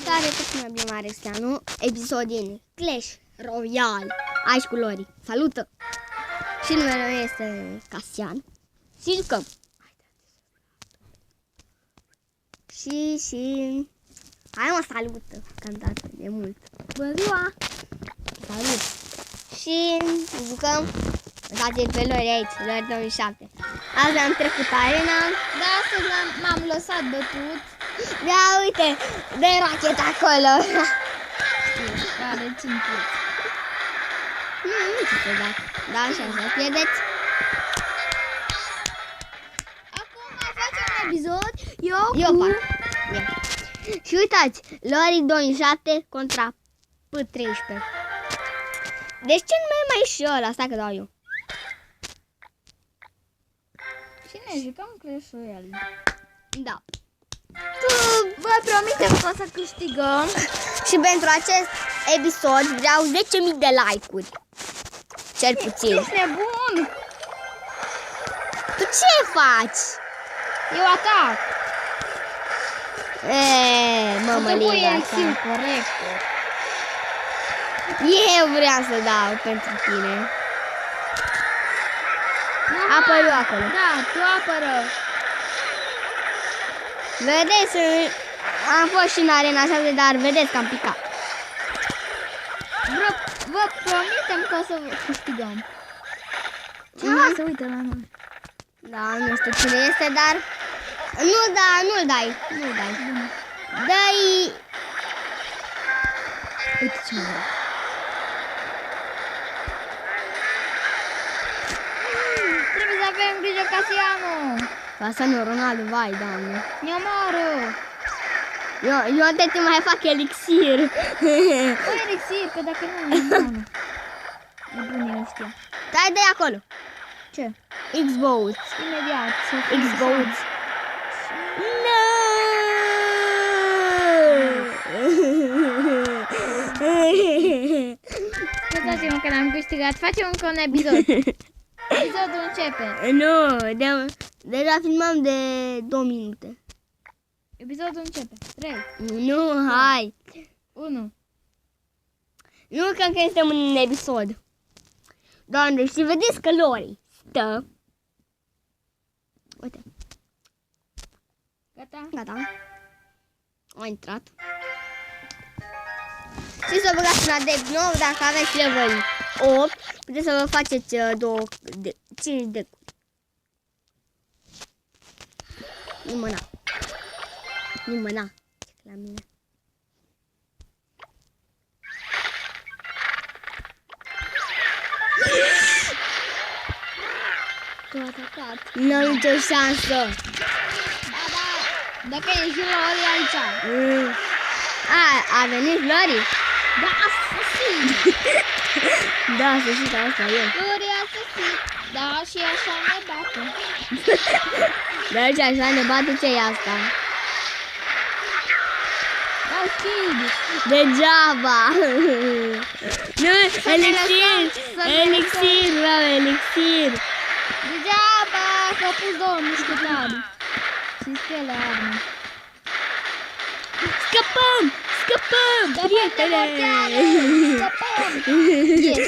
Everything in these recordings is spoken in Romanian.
Salutare, tot bine Mareșteanu, episod din Clash Royale. Aici cu Lori. Salută! Și numele meu este Casian. Și jucăm. Și... Hai mă, salută, cantat de mult. Bună ziua! Salut! Și jucăm. Uitați-l pe Lori aici, Lori 2007. Azi am trecut arena. Da, astăzi m-am lăsat bătut. Da, uite, de racheta acolo. Care 5 Nu știu ce da. Da, așa, să pierdeți. Acum mai facem un episod. Eu fac. Ia. Și uitați, Lori 2007 contra P13. Deci ce nu mai și ăla, asta că dau eu. Și ne jucăm Clash Royale. Da. Vă promitem că o să câștigăm. Și pentru acest episod vreau 10.000 de like-uri. Cel puțin. Ești nebun? Tu ce faci? Eu atac. Mămăliga asta. Corect. Eu vreau să dau pentru tine. Apără acolo. Da, tu apără. Vedeți, am fost și în arena 7, dar vedeți că am picat. Vă promitem că o să câștigăm. Cineva se uită la noi. Da, nu știu cine este, dar... Nu-l dai. Dai... Uite ce mă. Trebuie să avem grijă, Casianu. Cristiano Ronaldo, vai, doamne. Ne omoară. Eu de te mai fac elixir. O elixir, că dacă nu, nu. E bun, eu știu. Dai de acolo. Ce? Xbox. Imediat. Xbox. Scuzați-mă că l-am câștigat. Facem încă un episod. Episodul începe. Nu, deja filmăm de 2 minute. Episodul începe. 3, Nu, hai. 1. Nu cred că suntem în episod. Doamne, și vedeți că Lori stă. Uite. Gata. A intrat. Și să băgați un adept nou dacă aveți level 8. Puteți să vă faceți 5 decuri. Nu mâna. La mine. Tu atacat. Nu am nicio șansă. Da. Dacă e și Lori aici. A venit Lori? Da, asasin. Da, să știți asta eu. Lori asasin. Da, și așa ne bate. Dar ce așa ne bate, ce e asta? Da, schid. Degeaba. Nu, elixir, vreau elixir. Degeaba, că-au pus 2 mușchetari. Și stele arme. Scăpăm, prietene. Scăpăm. Yes.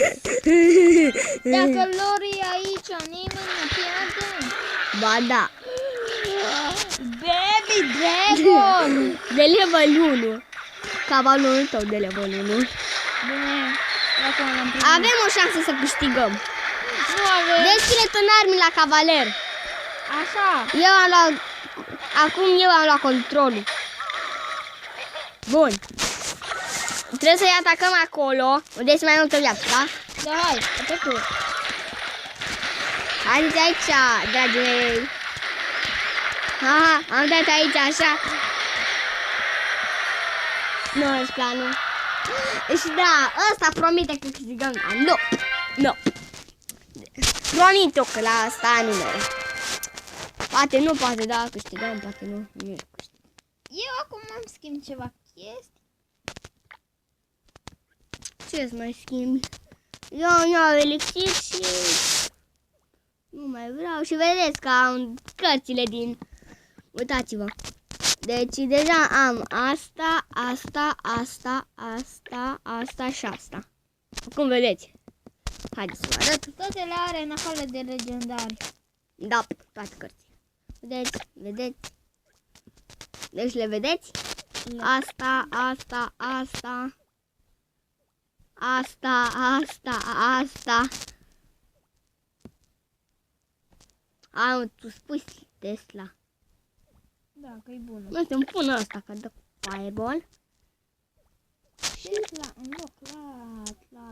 Dacă Lori e aici, nimeni nu pierde. Ba da. Baby Dragon. De level 1. Cavalul tău de level 1. Bine, acum l-am primit. Avem o șansă să câștigăm. Nu avem. Deschide-te în armi la cavaler. Așa. Acum eu am luat controlul. Bun. Trebuie să-i atacăm acolo. Unde este mai multă viață, da? Da, hai, atât. Haideți aici, dragii mei. Aha, am dat aici, așa. Nu ești planul. Și da, ăsta promite că câștigăm. Nu. Promit eu că la asta nu merge. Poate nu, poate da, câștigăm, poate nu. Nu câștigăm. Eu acum îmi schimb ceva chestii. Ce să mai schimbi? Eu nu au elixir și nu mai vreau. Și vedeți că am cărțile din... Uitați-vă. Deci deja am asta, asta, asta, asta, asta și asta. Cum vedeți? Haideți să vă arăt. Toate le are în afară de legendari. Da, toate cărțile. Vedeți? Vedeți? Deci le vedeți? Asta, asta, asta. Asta, asta, asta. Am, tu spui Tesla. Da, că e bună. Nu să-mi pun asta ca de fireball. Și în loc, la. La,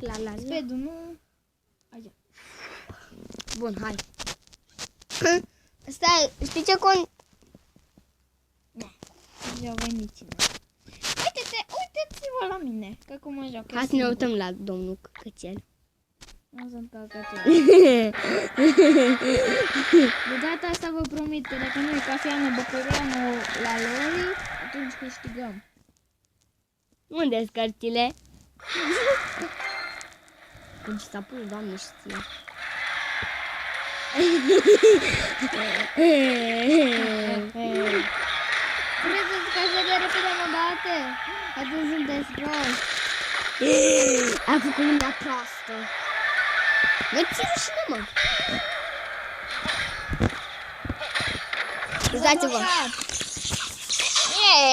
la, la. Spedul nu... Așa. Bun, hai. Stai, știi ce Eu venit cine. Uite-ți-vă la mine, că cum mă joc. Hai să ne uităm la domnul Cățel. Nu sunt căcățel. De data asta vă promit că dacă nu e Cafiano Băcăreanu la Lori, atunci câștigăm. Unde-s cărțile? Când s-a pus, Doamne, știe. Credeți că așa de repede mă bate? Atunci sunteți proști. A făcut lumea proastă. Mă, ține și mă. Uitați-vă.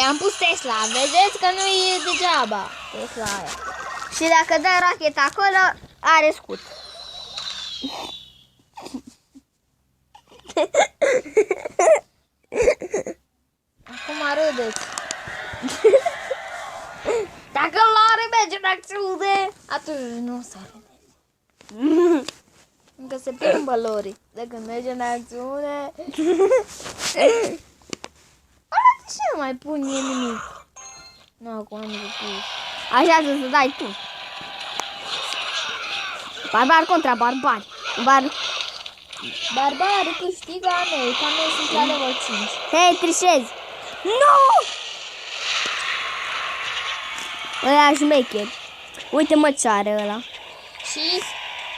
Am pus Tesla, vedeți că nu e degeaba Tesla aia. Și dacă dai racheta acolo, are scut. Acum râdeți. Dacă l-are merge în acțiune, Atunci nu o să râdeți. Încă se plimbă Lori. Dacă merge în acțiune... De ce nu mai pun eu nimic? Nu, acum nu pun. așa să dai tu. Barbar contra barbari. Barbarii câștigă a mei, că a mei sunt la level 5. Hei, trișezi. Nu! Ăla șmecher. Uite mă ce are ăla. Și?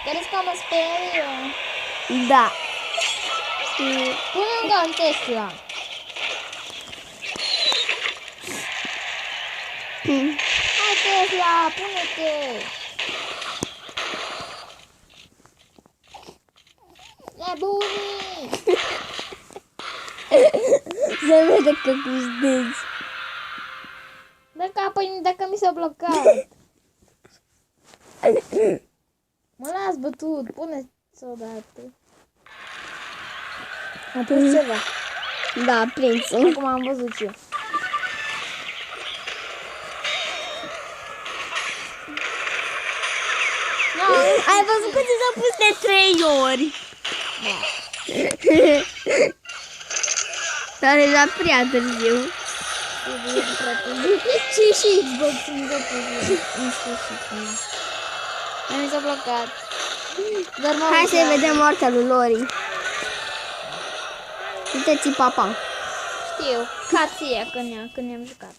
Crezi că mă sperie? Da. Pune un gun Tesla. Hai Tesla, pune-te! Nebunii! Se vede că câștigi. Dacă mi s-a blocat. Mă las bătut, pune-ți odată. A prins ceva. Da, prințul. Acum am văzut eu. Ai văzut că ți s-a pus de 3 ori. Da. Dar e la prea târziu. Și Xbox mi s-a blocat. În sfârșit. Mi s-a blocat. Hai să-i vedem moartea lui Lori. Uite-ți papa. Știu, ca ție când ne-am jucat.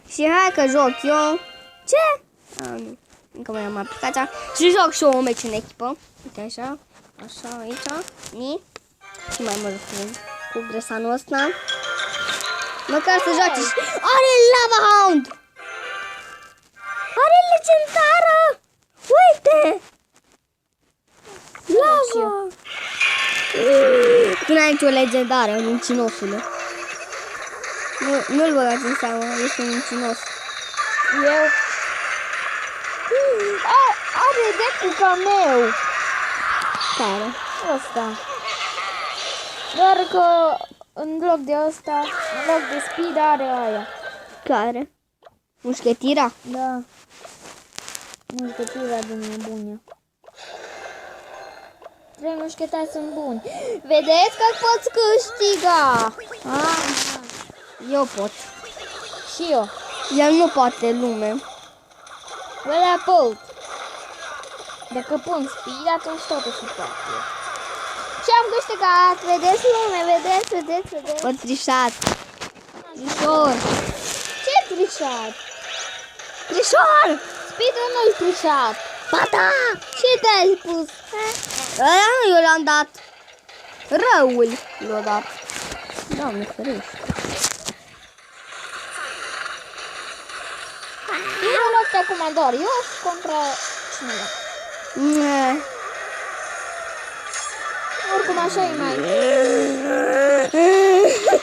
Și hai că joc eu. Ce? Nu. Încă mai am aplicația. Și joc și eu un meci în echipă. Uite așa. Așa, aici. Ni. Și mai mă joc cu gresanul ăsta. Măcar să joace și... Are Lava Hound! Are legendară! Uite! Lava! Tu n-ai nicio legendară, mincinosule. Nu-l băgați în seamă, este mincinos. Eu? Are decul ca meu. Care? Ăsta. Doar că în loc de ăsta, în loc de speed are aia. Care? Mușchetira? Da. Mușchetira de nebunie. 3 mușchetari sunt buni. Vedeți că poți câștiga. Eu pot. Și eu. El nu poate, lume. Vă pot. Dacă pun speed, atunci totul se poate. Și am câștigat. Vedeți, lume, vedeți. O trișat. Trișor. Ce trișat? Trișor! Speed-ul nu-i trișat. Ba da! Ce te-ai pus? Ăla eu l-am dat. Răul l-a dat. Doamne, ferește. Eu luat pe comandor. Eu sunt contra cineva. Oricum așa e mai.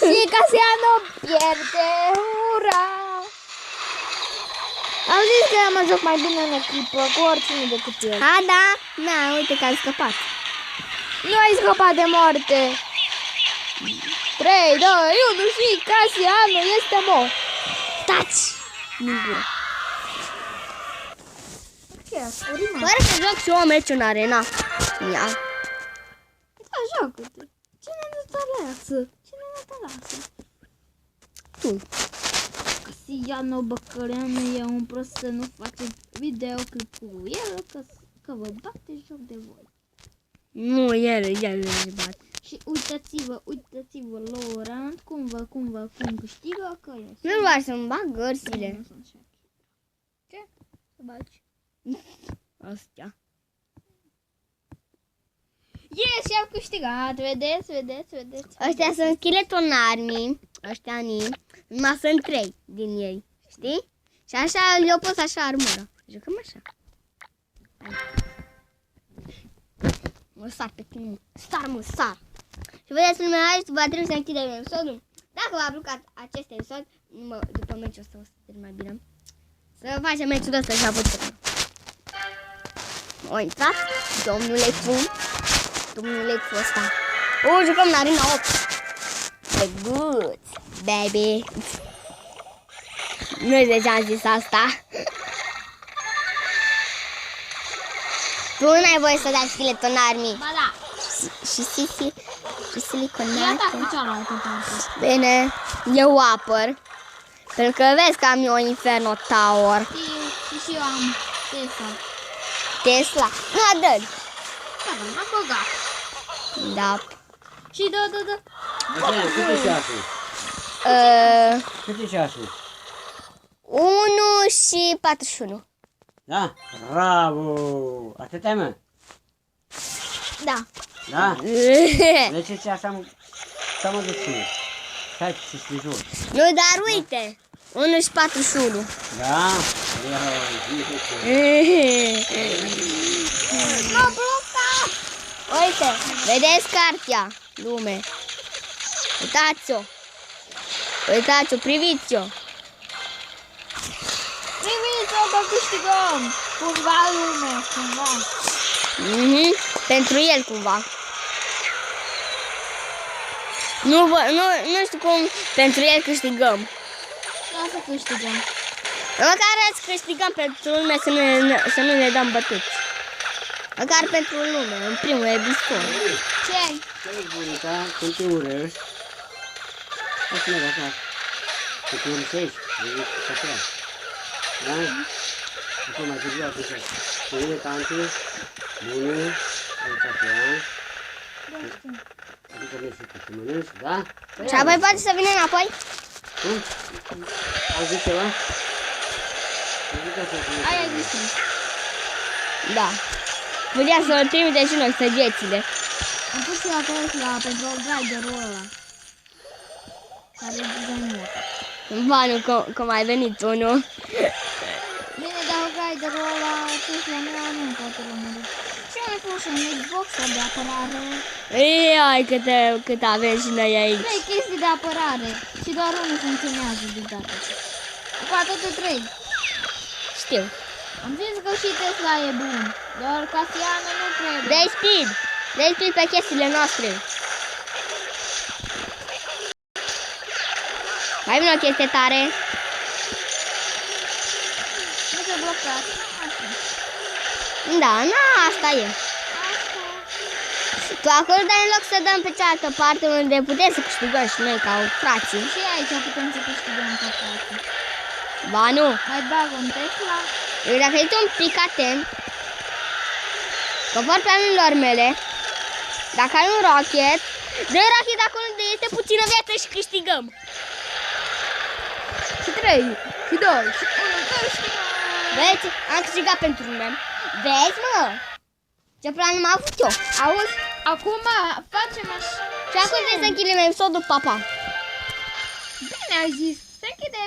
Și Casiano pierde. Ura! Am zis că mă joc mai bine în echipă cu oricine decât el. A, da? Na, uite că ai scăpat. Nu ai scăpat de moarte. 3, 2, 1 și Casiano este mort. Taci! Din gură. Urima. Pare să joc și eu un meci în arena. Ia. Da, joacă-te. Cine nu te lasă? Cine nu te lasă? Tu. Casiano Băcăreanu e un prost să nu face videoclip cu el, că vă bate joc de voi. Nu, el își bate. Și uitați-vă, Laurent, cum câștigă, că eu Nu vreau să-mi bag gărsile. nu sunt așa. Ce? Să bagi. Astea. Yes, și-au câștigat, vedeți. Ăștia sunt Skeleton Army. Ăștia nii. Numai sunt 3 din ei. Știi? Și așa le-au pus așa armura. Jucăm așa. Mă sar pe tine. Sar. Și vedeți filmele aici, va trebui să închidem episodul. Dacă v-a plăcut acest episod, după meciul ăsta o să termin mai bine. Să facem meciul ăsta și apoi să o intrat, domnulețul ăsta. O, jucăm la arena 8. The good, baby. Nu de ce am zis asta. Tu nu ai voie să dai Skeleton Army. Ba da. Și Silicon Ia Knight. da cu cealaltă parte. Bine, eu apăr. Pentru că vezi că am eu Inferno Tower. Știu, și eu am Tesla. Na, dă-l. Am băgat. Da. Și da. Cât e ceasul? Cât e ceasul? 1 și 41. Da? Bravo! Atâta, mă? Da. Da? De ce ceas am dus ține? Stai să știi jos. Nu, dar uite. 1 și 41. Da? M-a blocat! Uite, vedeți cartea, lume. Uitați-o. Uitați-o, priviți-o. Priviți-o că câștigăm. Cumva lume, cumva. Pentru el cumva. Nu știu cum pentru el câștigăm. O să câștigăm. Măcar să câștigăm pentru lume să nu ne dăm bătuți. Măcar pentru lume, în primul episod. Ce? Ce-i bunica, când te urăști? O să merg așa. Să te urășești, vedeți așa. Da? Acum mai târziu atunci. Bine, tanti, bună, aici așa. Adică mergi să mănânci, da? Și apoi poate să vină înapoi? Ai zis ceva? Ai zis așa să Aia zis. Da. Putea să-l trimite și noi săgețile. Am pus și acolo pentru griderul ăla. Care e designul. Ba, nu, că mai venit unul. Bine, dar griderul ăla, Tesla mea nu poate rămâne. Și mai pun și un Xbox de apărare. Iai, cât avem și noi aici. 3 chestii de apărare. Și doar unul funcționează de data. Cu toate 3. Știu. Am zis că și Tesla e bun. Doar Casiano nu trebuie. Dai speed pe chestiile noastre. Mai vine o chestie tare. Nu se blocat. Asta. Da, asta e. Asta. Tu acolo dai în loc să dăm pe cealaltă parte unde putem să câștigăm și noi ca frații. Și aici putem să câștigăm ca toate. Ba nu. Mai bag un Tesla. Dacă ești un pic atent, conform planurilor mele, dacă ai un rocket, dă rocket acolo unde este puțină viață și câștigăm. Și 3. Și 2. Și 1. Câștigăm. Vezi? Am câștigat pentru mine. Vezi, mă? Ce plan am avut eu? Auzi? Acum facem așa. Și acum trebuie să închidem episodul, pa, pa! Bine ai zis. Se închide